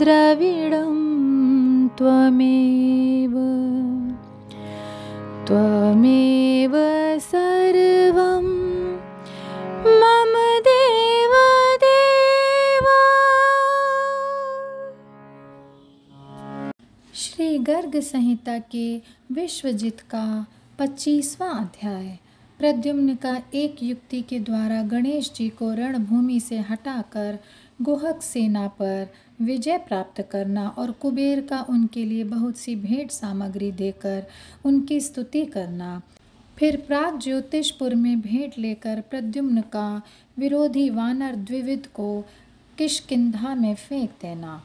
द्रविडं त्वमेव त्वमेव सर्वं मम देव देवा। श्री गर्ग संहिता के विश्वजित का 25वां अध्याय। प्रद्युम्न का एक युक्ति के द्वारा गणेश जी को रणभूमि से हटाकर गुहक सेना पर विजय प्राप्त करना और कुबेर का उनके लिए बहुत सी भेंट सामग्री देकर उनकी स्तुति करना। फिर प्राग ज्योतिषपुर में भेंट लेकर प्रद्युम्न का विरोधी वानर द्विविद को किष्किंधा में फेंक देना।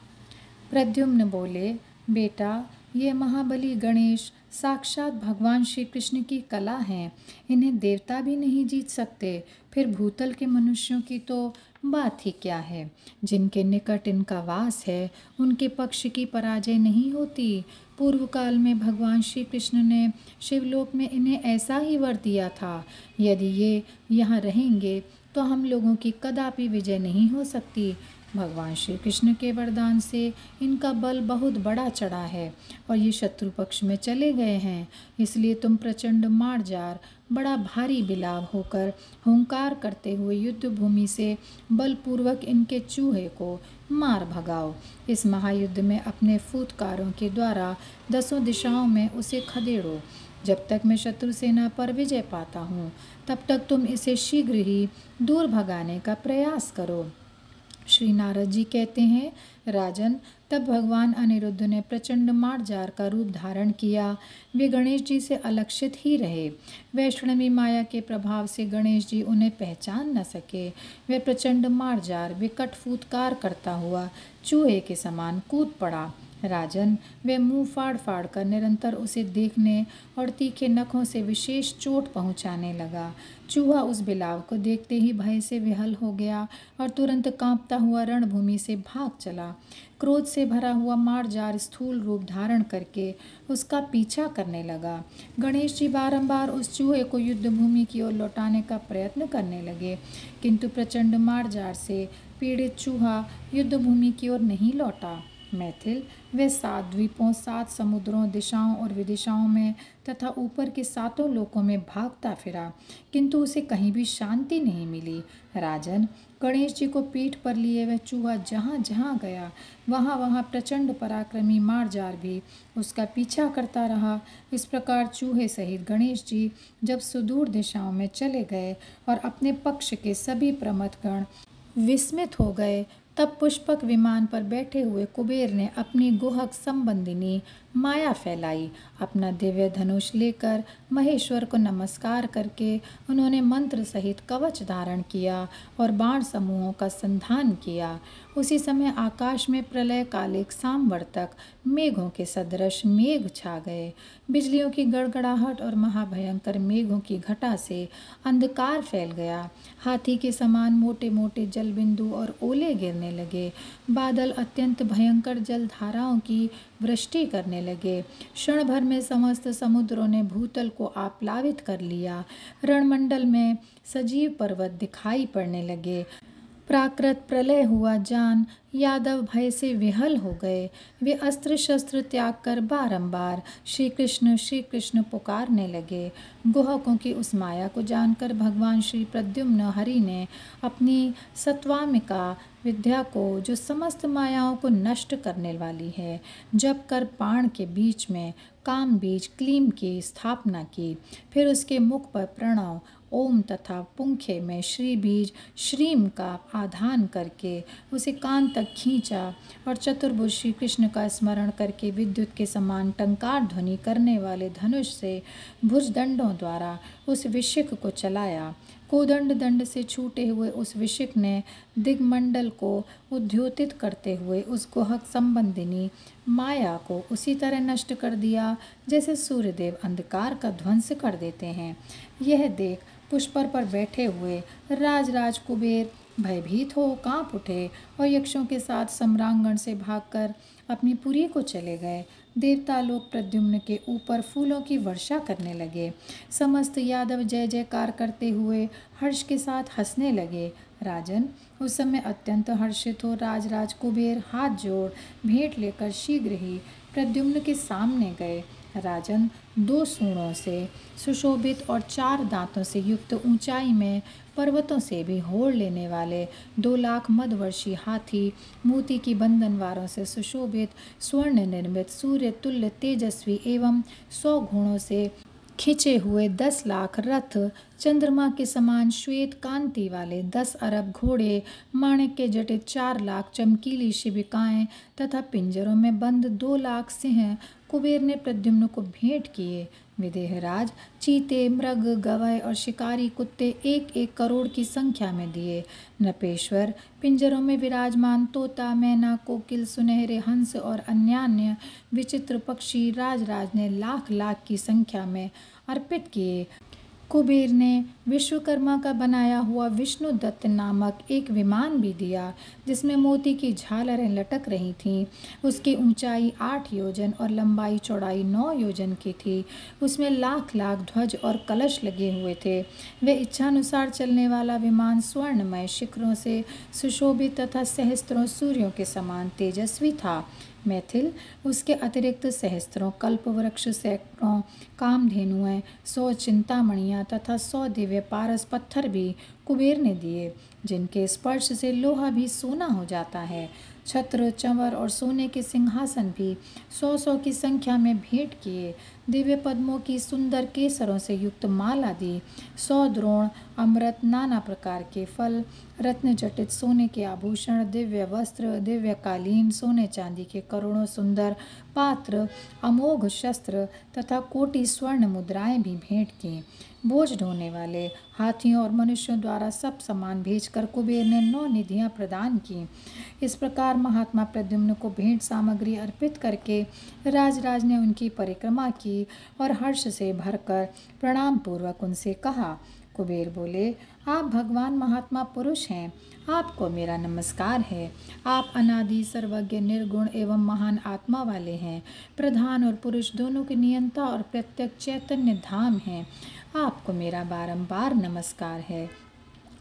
प्रद्युम्न बोले, बेटा, ये महाबली गणेश साक्षात भगवान श्री कृष्ण की कला हैं। इन्हें देवता भी नहीं जीत सकते, फिर भूतल के मनुष्यों की तो बात ही क्या है। जिनके निकट इनका वास है उनके पक्ष की पराजय नहीं होती। पूर्व काल में भगवान श्री कृष्ण ने शिवलोक में इन्हें ऐसा ही वर दिया था। यदि ये यहाँ रहेंगे तो हम लोगों की कदापि विजय नहीं हो सकती। भगवान श्री कृष्ण के वरदान से इनका बल बहुत बड़ा चढ़ा है और ये शत्रु पक्ष में चले गए हैं। इसलिए तुम प्रचंड मार्जार बड़ा भारी बिलाव होकर हुंकार करते हुए युद्ध भूमि से बलपूर्वक इनके चूहे को मार भगाओ। इस महायुद्ध में अपने फूतकारों के द्वारा 10 दिशाओं में उसे खदेड़ो। जब तक मैं शत्रु सेना पर विजय पाता हूँ तब तक तुम इसे शीघ्र ही दूर भगाने का प्रयास करो। श्री नारद जी कहते हैं, राजन, तब भगवान अनिरुद्ध ने प्रचंड मार्जार का रूप धारण किया। वे गणेश जी से अलक्षित ही रहे। वैष्णवी माया के प्रभाव से गणेश जी उन्हें पहचान न सके। वे प्रचंड मार्जार विकट फूतकार करता हुआ चूहे के समान कूद पड़ा। राजन, वे मुंह फाड़ फाड़ कर निरंतर उसे देखने और तीखे नखों से विशेष चोट पहुंचाने लगा। चूहा उस बिलाव को देखते ही भय से विहल हो गया और तुरंत कांपता हुआ रणभूमि से भाग चला। क्रोध से भरा हुआ मार्जार स्थूल रूप धारण करके उसका पीछा करने लगा। गणेश जी बारंबार उस चूहे को युद्ध भूमि की ओर लौटाने का प्रयत्न करने लगे, किंतु प्रचंड मार्जार से पीड़ित चूहा युद्ध भूमि की ओर नहीं लौटा। मैथिल, वे 7 द्वीपों, 7 समुद्रों, दिशाओं और विदिशाओं में तथा ऊपर के 7 लोकों में भागता फिरा, किंतु उसे कहीं भी शांति नहीं मिली। राजन, गणेश जी को पीठ पर लिए वह चूहा जहाँ जहाँ गया वहाँ वहाँ प्रचंड पराक्रमी मार्जार भी उसका पीछा करता रहा। इस प्रकार चूहे सहित गणेश जी जब सुदूर दिशाओं में चले गए और अपने पक्ष के सभी प्रमथगण विस्मित हो गए, तब पुष्पक विमान पर बैठे हुए कुबेर ने अपनी गुहक संबंधिनी माया फैलाई। अपना दिव्य धनुष लेकर महेश्वर को नमस्कार करके उन्होंने मंत्र सहित कवच धारण किया और बाण समूहों का संधान किया। उसी समय आकाश में प्रलय कालिक सामवर्तक मेघों के सदृश मेघ छा गए। बिजलियों की गड़गड़ाहट और महाभयंकर मेघों की घटा से अंधकार फैल गया। हाथी के समान मोटे मोटे जलबिंदु और ओले गिरने लगे। बादल अत्यंत भयंकर जलधाराओं की वृष्टि करने लगे। क्षण भर में समस्त समुद्रों ने भूतल को आप्लावित कर लिया। रणमंडल में सजीव पर्वत दिखाई पड़ने लगे। प्राकृत प्रलय हुआ जान यादव भय से विहल हो गए। वे अस्त्र शस्त्र त्याग कर बारंबार श्री कृष्ण पुकारने लगे। गुहकों की उस माया को जानकर भगवान श्री प्रद्युम्न हरि ने अपनी सत्वामिका विद्या को, जो समस्त मायाओं को नष्ट करने वाली है, जप कर बाण के बीच में काम बीज क्लीम की स्थापना की। फिर उसके मुख पर प्रणव ओम तथा पुंखे में श्री बीज श्रीम का आधान करके उसे कान तक खींचा और चतुर्भुज श्री कृष्ण का स्मरण करके विद्युत के समान टंकार ध्वनि करने वाले धनुष से भुजदंडों द्वारा उस विशिख को चलाया। कोदंड दंड से छूटे हुए उस विशिख ने दिग्मंडल को उद्योतित करते हुए उस गुहक संबंधिनी माया को उसी तरह नष्ट कर दिया जैसे सूर्यदेव अंधकार का ध्वंस कर देते हैं। यह देख पुष्पर पर बैठे हुए राज कुबेर भयभीत हो कांप उठे और यक्षों के साथ सम्रांगण से भागकर अपनी पुरी को चले गए। देवता लोग प्रद्युम्न के ऊपर फूलों की वर्षा करने लगे। समस्त यादव जय जयकार करते हुए हर्ष के साथ हंसने लगे। राजन, उस समय अत्यंत हर्षित हो राजराज कुबेर हाथ जोड़ भेंट लेकर शीघ्र ही प्रद्युम्न के सामने गए। राजन, 2 सूंडों से सुशोभित और 4 दांतों से युक्त ऊंचाई में पर्वतों से भी होड़ लेने वाले 2 लाख मदवर्षी हाथी, मोती की बंधनवारों से सुशोभित स्वर्ण निर्मित सूर्य तुल्य तेजस्वी एवं 100 घोड़ों से खिंचे हुए 10 लाख रथ, चंद्रमा के समान श्वेत कांति वाले 10 अरब घोड़े, माणिक के जटित 4 लाख चमकीली शिबिकाएं तथा पिंजरों में बंद 2 लाख सिंह कुबेर ने प्रद्युम्न को भेंट किए। विदेहराज चीते, मृग, गवय और शिकारी कुत्ते 1-1 करोड़ की संख्या में दिए। नृपेश्वर पिंजरों में विराजमान तोता, मैना, कोकिल, सुनहरे हंस और अन्यान्य विचित्र पक्षी राजराज ने लाख लाख की संख्या में अर्पित किए। कुबेर ने विश्वकर्मा का बनाया हुआ विष्णु दत्त नामक एक विमान भी दिया, जिसमें मोती की झालरें लटक रही थीं। उसकी ऊंचाई 8 योजन और लंबाई चौड़ाई 9 योजन की थी। उसमें लाख लाख ध्वज और कलश लगे हुए थे। वे इच्छानुसार चलने वाला विमान स्वर्णमय शिखरों से सुशोभित तथा सहस्त्रों सूर्यों के समान तेजस्वी था। मैथिल, उसके अतिरिक्त सहस्त्रों कल्पवृक्ष, सैकड़ों कामधेनुएं, 100 चिंतामणियाँ तथा 100 दिव्य पारस पत्थर भी कुबेर ने दिए, जिनके स्पर्श से लोहा भी सोना हो जाता है। छत्र, चंवर और सोने के सिंहासन भी 100-100 की संख्या में भेंट किए। दिव्य पद्मों की सुंदर केसरों से युक्त माला दी। 100 द्रोण अमृत, नाना प्रकार के फल, रत्न जटित सोने के आभूषण, दिव्य वस्त्र, दिव्य कालीन, सोने चांदी के करोड़ों सुंदर पात्र, अमोघ शस्त्र तथा कोटि स्वर्ण मुद्राएं भी भेंट की। बोझ ढोने वाले हाथियों और मनुष्यों द्वारा सब सामान भेजकर कुबेर ने 9 निधियां प्रदान की। इस प्रकार महात्मा प्रद्युम्न को भेंट सामग्री अर्पित करके राजराज ने उनकी परिक्रमा की और हर्ष से भरकर प्रणाम पूर्वक उनसे कहा। कुबेर बोले, आप भगवान महात्मा पुरुष हैं, आपको मेरा नमस्कार है। आप अनादि, सर्वज्ञ, निर्गुण एवं महान आत्मा वाले हैं। प्रधान और पुरुष दोनों के नियंता और प्रत्यक्ष चैतन्य धाम हैं। आपको मेरा बारंबार नमस्कार है।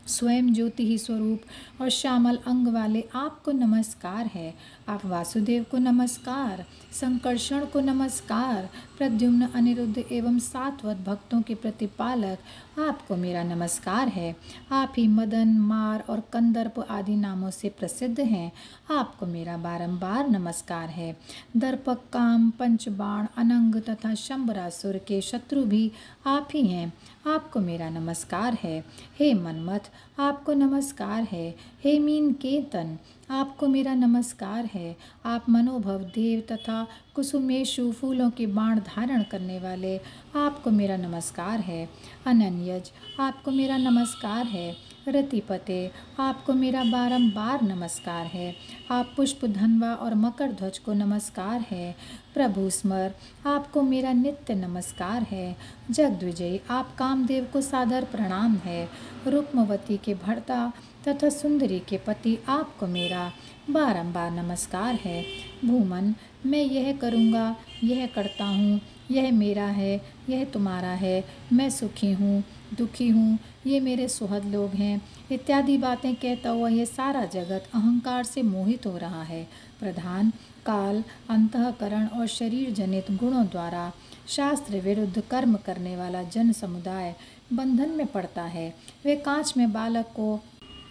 स्वयं ज्योति ही स्वरूप और श्यामल अंग वाले आपको नमस्कार है। आप वासुदेव को नमस्कार, संकर्षण को नमस्कार, प्रद्युम्न, अनिरुद्ध एवं सात्वत भक्तों के प्रतिपालक आपको मेरा नमस्कार है। आप ही मदन, मार और कंदर्प आदि नामों से प्रसिद्ध हैं। आपको मेरा बारंबार नमस्कार है। दर्पक, काम, पंचबाण, अनंग तथा शंबरासुर के शत्रु भी आप ही हैं। आपको मेरा नमस्कार है। हे मनमथ, आपको नमस्कार है। हे मीन केतन, आपको मेरा नमस्कार है। आप मनोभव देव तथा कुसुमेशु फूलों के बाण धारण करने वाले, आपको मेरा नमस्कार है। अनन्यज, आपको मेरा नमस्कार है। रतिपते, आपको मेरा बारंबार नमस्कार है। आप पुष्प, धनवा और मकर ध्वज को नमस्कार है। प्रभु स्मर, आपको मेरा नित्य नमस्कार है। जगद्विजयी, आप कामदेव को सादर प्रणाम है। रुक्मवती के भर्ता तथा सुंदरी के पति, आपको मेरा बारंबार नमस्कार है। भूमन, मैं यह करूँगा, यह करता हूँ, यह मेरा है, यह तुम्हारा है, मैं सुखी हूँ, दुखी हूँ, ये मेरे सुहृद लोग हैं, इत्यादि बातें कहता हुआ यह सारा जगत अहंकार से मोहित हो रहा है। प्रधान, काल, अंतःकरण और शरीर जनित गुणों द्वारा शास्त्र विरुद्ध कर्म करने वाला जन समुदाय बंधन में पड़ता है। वे कांच में बालक को,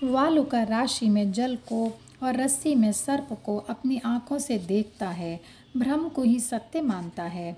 वालुका राशि में जल को और रस्सी में सर्प को अपनी आँखों से देखता है, भ्रम को ही सत्य मानता है।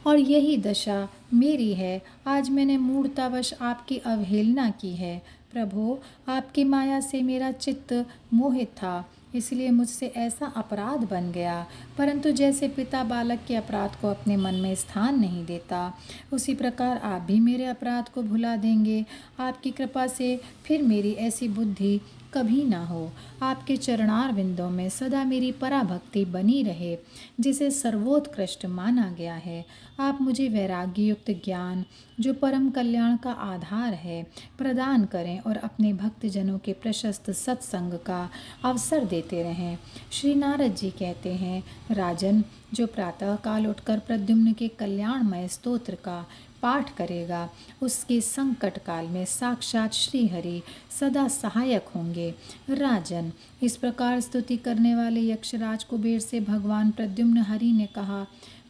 और यही दशा मेरी है। आज मैंने मूढ़तावश आपकी अवहेलना की है। प्रभो, आपकी माया से मेरा चित्त मोहित था, इसलिए मुझसे ऐसा अपराध बन गया। परंतु जैसे पिता बालक के अपराध को अपने मन में स्थान नहीं देता, उसी प्रकार आप भी मेरे अपराध को भुला देंगे। आपकी कृपा से फिर मेरी ऐसी बुद्धि कभी ना हो। आपके चरणार विंदों में सदा मेरी पराभक्ति बनी रहे, जिसे सर्वोत्कृष्ट माना गया है। आप मुझे वैराग्य युक्त ज्ञान, जो परम कल्याण का आधार है, प्रदान करें और अपने भक्तजनों के प्रशस्त सत्संग का अवसर देते रहें। श्री नारद जी कहते हैं, राजन, जो प्रातः काल उठकर प्रद्युम्न के कल्याणमय स्तोत्र का पाठ करेगा उसके संकट काल में साक्षात श्री हरि सदा सहायक होंगे। राजन, इस प्रकार स्तुति करने वाले यक्षराज कुबेर से भगवान प्रद्युम्न हरि ने कहा,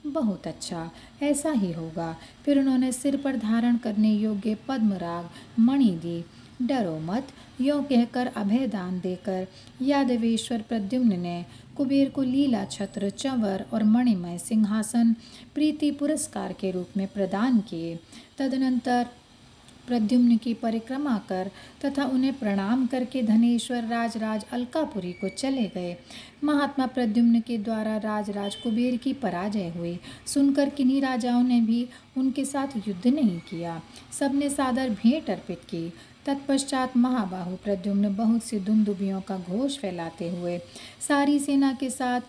बहुत अच्छा, ऐसा ही होगा। फिर उन्होंने सिर पर धारण करने योग्य पद्मराग मणि दी। डरो मत, यों कहकर अभय दान देकर यादवेश्वर प्रद्युम्न ने कुबेर को लीला छत्र, चंवर और मणिमय सिंहासन प्रीति पुरस्कार के रूप में प्रदान किए। तदनंतर प्रद्युम्न की परिक्रमा कर तथा उन्हें प्रणाम करके धनेश्वर राज अलकापुरी को चले गए। महात्मा प्रद्युम्न के द्वारा राज कुबेर की पराजय हुई सुनकर किन्हीं राजाओं ने भी उनके साथ युद्ध नहीं किया। सबने सादर भेंट अर्पित की। तत्पश्चात महाबाहु प्रद्युम्न बहुत सी दुंदुभियों का घोष फैलाते हुए सारी सेना के साथ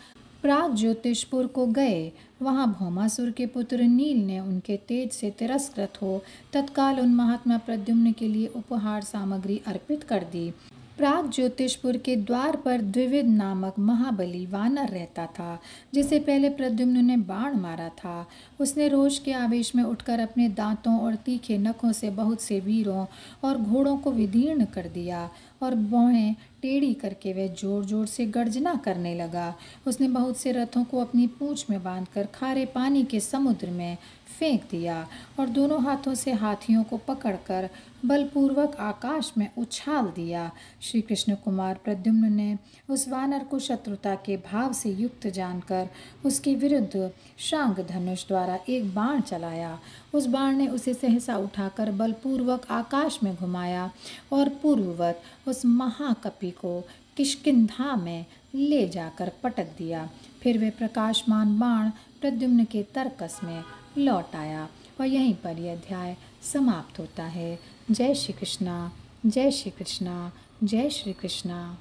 प्राग ज्योतिषपुर को गए। वहां भौमासुर के पुत्र नील ने उनके तेज से तिरस्कृत हो तत्काल उन महात्मा प्रद्युम्न के लिए उपहार सामग्री अर्पित कर दी। प्राग ज्योतिषपुर के द्वार पर द्विविद नामक महाबली वानर रहता था, जिसे पहले प्रद्युम्न ने बाण मारा था। उसने रोष के आवेश में उठकर अपने दांतों और तीखे नखों से बहुत से वीरों और घोड़ों को विदीर्ण कर दिया और भौहें टेढ़ी करके वह जोर जोर से गर्जना करने लगा। उसने बहुत से रथों को अपनी पूंछ में बांधकर खारे पानी के समुद्र में फेंक दिया और दोनों हाथों से हाथियों को पकड़कर बलपूर्वक आकाश में उछाल दिया। श्री कृष्ण कुमार प्रद्युम्न ने उस वानर को शत्रुता के भाव से युक्त जानकर उसके विरुद्ध शांग धनुष द्वारा एक बाण चलाया। उस बाण ने उसे सहसा उठाकर बलपूर्वक आकाश में घुमाया और पूर्ववत उस महाकपि को किष्किंधा में ले जाकर पटक दिया। फिर वे प्रकाशमान बाण प्रद्युम्न के तरकस में लौट आया और यहीं पर यह अध्याय समाप्त होता है। जय श्री कृष्णा, जय श्री कृष्णा, जय श्री कृष्णा।